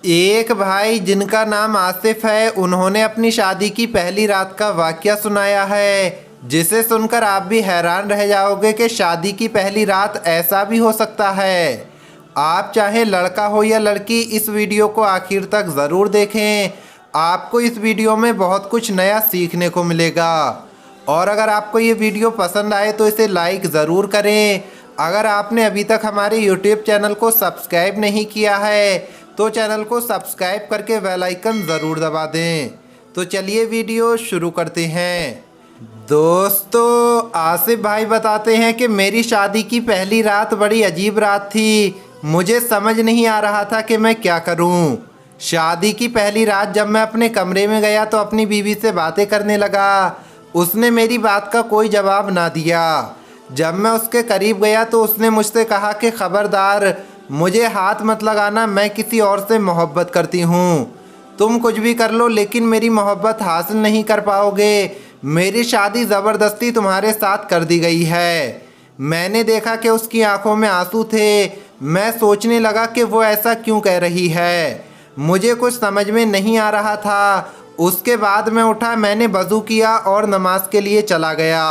एक भाई जिनका नाम आसिफ है, उन्होंने अपनी शादी की पहली रात का वाकया सुनाया है, जिसे सुनकर आप भी हैरान रह जाओगे कि शादी की पहली रात ऐसा भी हो सकता है। आप चाहे लड़का हो या लड़की, इस वीडियो को आखिर तक ज़रूर देखें। आपको इस वीडियो में बहुत कुछ नया सीखने को मिलेगा। और अगर आपको ये वीडियो पसंद आए तो इसे लाइक ज़रूर करें। अगर आपने अभी तक हमारे यूट्यूब चैनल को सब्सक्राइब नहीं किया है तो चैनल को सब्सक्राइब करके बेल आइकन ज़रूर दबा दें। तो चलिए वीडियो शुरू करते हैं। दोस्तों, आसिफ भाई बताते हैं कि मेरी शादी की पहली रात बड़ी अजीब रात थी। मुझे समझ नहीं आ रहा था कि मैं क्या करूं। शादी की पहली रात जब मैं अपने कमरे में गया तो अपनी बीवी से बातें करने लगा। उसने मेरी बात का कोई जवाब ना दिया। जब मैं उसके करीब गया तो उसने मुझसे कहा कि खबरदार, मुझे हाथ मत लगाना, मैं किसी और से मोहब्बत करती हूँ। तुम कुछ भी कर लो लेकिन मेरी मोहब्बत हासिल नहीं कर पाओगे। मेरी शादी ज़बरदस्ती तुम्हारे साथ कर दी गई है। मैंने देखा कि उसकी आंखों में आंसू थे। मैं सोचने लगा कि वो ऐसा क्यों कह रही है। मुझे कुछ समझ में नहीं आ रहा था। उसके बाद मैं उठा, मैंने वज़ू किया और नमाज के लिए चला गया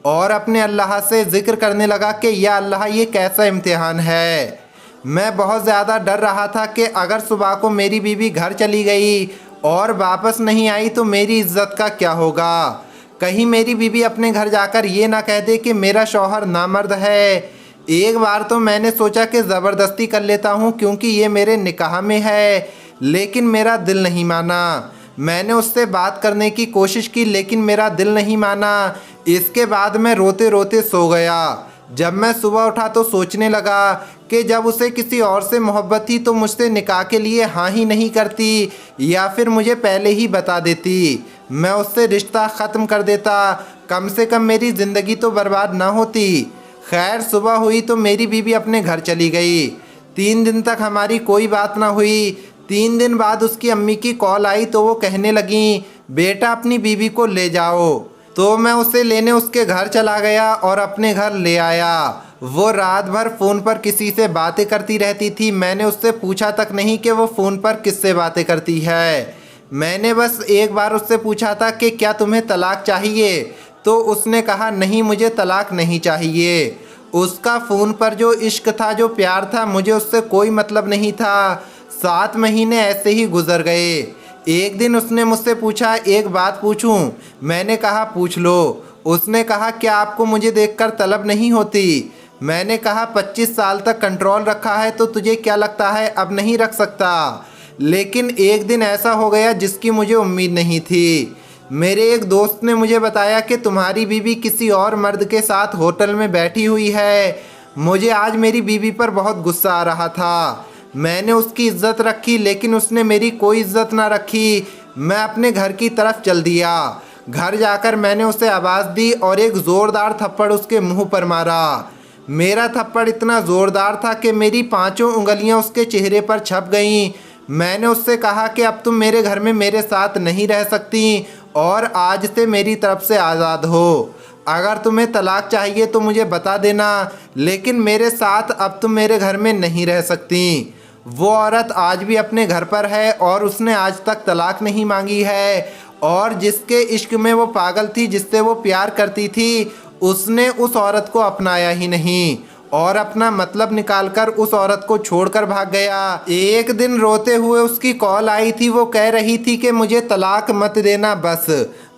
और अपने अल्लाह से ज़िक्र करने लगा कि या अल्लाह, ये कैसा इम्तिहान है। मैं बहुत ज़्यादा डर रहा था कि अगर सुबह को मेरी बीवी घर चली गई और वापस नहीं आई तो मेरी इज्जत का क्या होगा। कहीं मेरी बीवी अपने घर जाकर ये ना कह दे कि मेरा शौहर नामर्द है। एक बार तो मैंने सोचा कि ज़बरदस्ती कर लेता हूँ क्योंकि ये मेरे निकाह में है, लेकिन मेरा दिल नहीं माना। मैंने उससे बात करने की कोशिश की लेकिन मेरा दिल नहीं माना। इसके बाद मैं रोते रोते सो गया। जब मैं सुबह उठा तो सोचने लगा कि जब उसे किसी और से मोहब्बत थी तो मुझसे निकाह के लिए हाँ ही नहीं करती, या फिर मुझे पहले ही बता देती। मैं उससे रिश्ता ख़त्म कर देता, कम से कम मेरी ज़िंदगी तो बर्बाद ना होती। खैर, सुबह हुई तो मेरी बीवी अपने घर चली गई। 3 दिन तक हमारी कोई बात ना हुई। 3 दिन बाद उसकी अम्मी की कॉल आई तो वो कहने लगी, बेटा अपनी बीवी को ले जाओ। तो मैं उसे लेने उसके घर चला गया और अपने घर ले आया। वो रात भर फ़ोन पर किसी से बातें करती रहती थी। मैंने उससे पूछा तक नहीं कि वो फ़ोन पर किससे बातें करती है। मैंने बस एक बार उससे पूछा था कि क्या तुम्हें तलाक चाहिए, तो उसने कहा नहीं, मुझे तलाक नहीं चाहिए। उसका फ़ोन पर जो इश्क था, जो प्यार था, मुझे उससे कोई मतलब नहीं था। 7 महीने ऐसे ही गुजर गए। एक दिन उसने मुझसे पूछा, एक बात पूछूं? मैंने कहा पूछ लो। उसने कहा, क्या आपको मुझे देखकर तलब नहीं होती? मैंने कहा 25 साल तक कंट्रोल रखा है तो तुझे क्या लगता है अब नहीं रख सकता? लेकिन एक दिन ऐसा हो गया जिसकी मुझे उम्मीद नहीं थी। मेरे एक दोस्त ने मुझे बताया कि तुम्हारी बीवी किसी और मर्द के साथ होटल में बैठी हुई है। मुझे आज मेरी बीवी पर बहुत गुस्सा आ रहा था। मैंने उसकी इज्जत रखी लेकिन उसने मेरी कोई इज्जत ना रखी। मैं अपने घर की तरफ चल दिया। घर जाकर मैंने उसे आवाज़ दी और एक ज़ोरदार थप्पड़ उसके मुंह पर मारा। मेरा थप्पड़ इतना ज़ोरदार था कि मेरी 5 उंगलियां उसके चेहरे पर छप गईं। मैंने उससे कहा कि अब तुम मेरे घर में मेरे साथ नहीं रह सकती और आज से मेरी तरफ से आज़ाद हो। अगर तुम्हें तलाक चाहिए तो मुझे बता देना, लेकिन मेरे साथ अब तुम मेरे घर में नहीं रह सकती। वो औरत आज भी अपने घर पर है और उसने आज तक तलाक नहीं मांगी है। और जिसके इश्क में वो पागल थी, जिससे वो प्यार करती थी, उसने उस औरत को अपनाया ही नहीं और अपना मतलब निकालकर उस औरत को छोड़कर भाग गया। एक दिन रोते हुए उसकी कॉल आई थी। वो कह रही थी कि मुझे तलाक मत देना, बस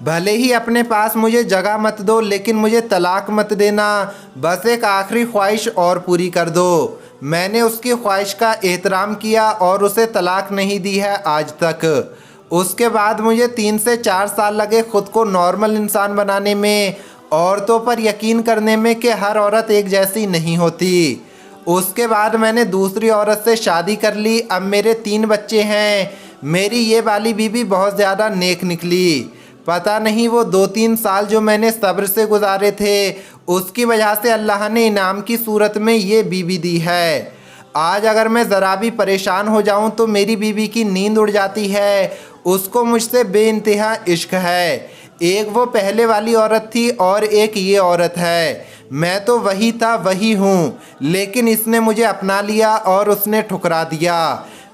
भले ही अपने पास मुझे जगह मत दो लेकिन मुझे तलाक मत देना। बस एक आखिरी ख्वाहिश और पूरी कर दो। मैंने उसकी ख्वाहिश का एहतराम किया और उसे तलाक नहीं दी है आज तक। उसके बाद मुझे 3 से 4 साल लगे खुद को नॉर्मल इंसान बनाने में, औरतों पर यकीन करने में कि हर औरत एक जैसी नहीं होती। उसके बाद मैंने दूसरी औरत से शादी कर ली। अब मेरे 3 बच्चे हैं। मेरी ये वाली बीवी बहुत ज़्यादा नेक निकली। पता नहीं वो 2-3 साल जो मैंने सब्र से गुजारे थे, उसकी वजह से अल्लाह ने इनाम की सूरत में ये बीवी दी है। आज अगर मैं ज़रा भी परेशान हो जाऊं तो मेरी बीवी की नींद उड़ जाती है। उसको मुझसे बेइंतहा इश्क है। एक वो पहले वाली औरत थी और एक ये औरत है। मैं तो वही था वही हूँ, लेकिन इसने मुझे अपना लिया और उसने ठुकरा दिया।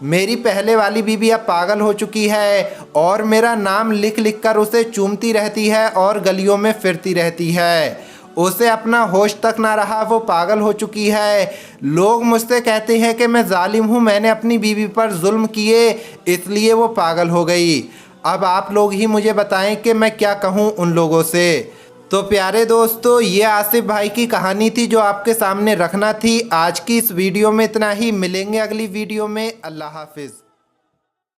मेरी पहले वाली बीवी अब पागल हो चुकी है और मेरा नाम लिख लिख कर उसे चूमती रहती है और गलियों में फिरती रहती है। उसे अपना होश तक ना रहा, वो पागल हो चुकी है। लोग मुझसे कहते हैं कि मैं जालिम हूँ, मैंने अपनी बीवी पर जुल्म किए इसलिए वो पागल हो गई। अब आप लोग ही मुझे बताएं कि मैं क्या कहूँ उन लोगों से। तो प्यारे दोस्तों, ये आसिफ भाई की कहानी थी जो आपके सामने रखना थी। आज की इस वीडियो में इतना ही, मिलेंगे अगली वीडियो में। अल्लाह हाफिज़।